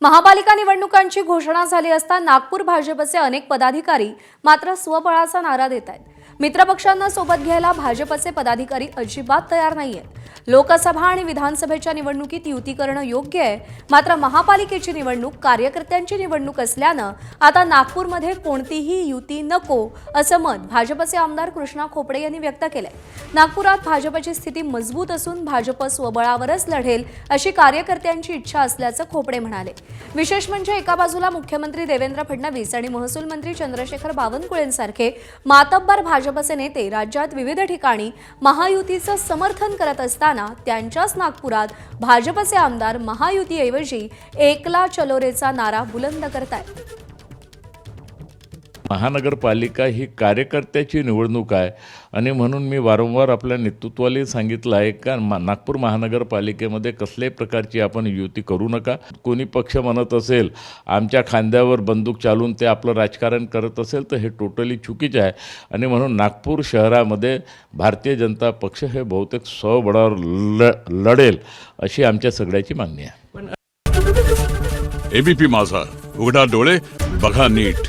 महापालिका निवडणुकांची घोषणा झाली असता नागपूर भाजपचे अनेक पदाधिकारी मात्र स्वबळाचा नारा देत आहेत। मित्रपक्षांना सोबत घ्यायला भाजपचे पदाधिकारी अजिबात तयार नाहीयेत। लोकसभा आणि विधानसभेच्या निवडणुकीत युती करणं योग्य आहे, मात्र महापालिकेची निवडणूक कार्यकर्त्यांची निवडणूक असल्यानं आता नागपूरमध्ये कोणतीही युती नको असं मत भाजपचे आमदार कृष्णा खोपडे यांनी व्यक्त केलंय। नागपुरात भाजपची स्थिती मजबूत असून भाजप स्वबळावरच लढेल अशी कार्यकर्त्यांची इच्छा असल्याचं खोपडे म्हणाले। विशेष म्हणजे एका बाजूला मुख्यमंत्री देवेंद्र फडणवीस आणि महसूल मंत्री चंद्रशेखर बावनकुळेंसारखे मातब्बर भाजपचे नेते राज्यात विविध ठिकाणी महायुतीचं समर्थन करत असताना त्यांच्याच नागपुरात भाजपचे आमदार महायुतीऐवजी एकला चलो रेचा नारा बुलंद करतायत। महानगरपालिका ही कार्यकर्त्याची निवडणूक आहे आणि म्हणून मी वारंवार आपल्या नेतृत्वाला सांगितलं आहे का नागपूर महानगरपालिकेमध्ये कसल्याही प्रकारची आपण युती करू नका। कोणी पक्ष म्हणत असेल आमच्या खांद्यावर बंदूक चालून ते आपलं राजकारण करत असेल तर हे टोटली चुकीचं आहे आणि म्हणून नागपूर शहरामध्ये भारतीय जनता पक्ष हे बहुतेक स्वबळावर लढेल अशी आमच्या सगळ्याची मागणी आहे। एबीपी माझा, उघडा डोळे बघा नीट।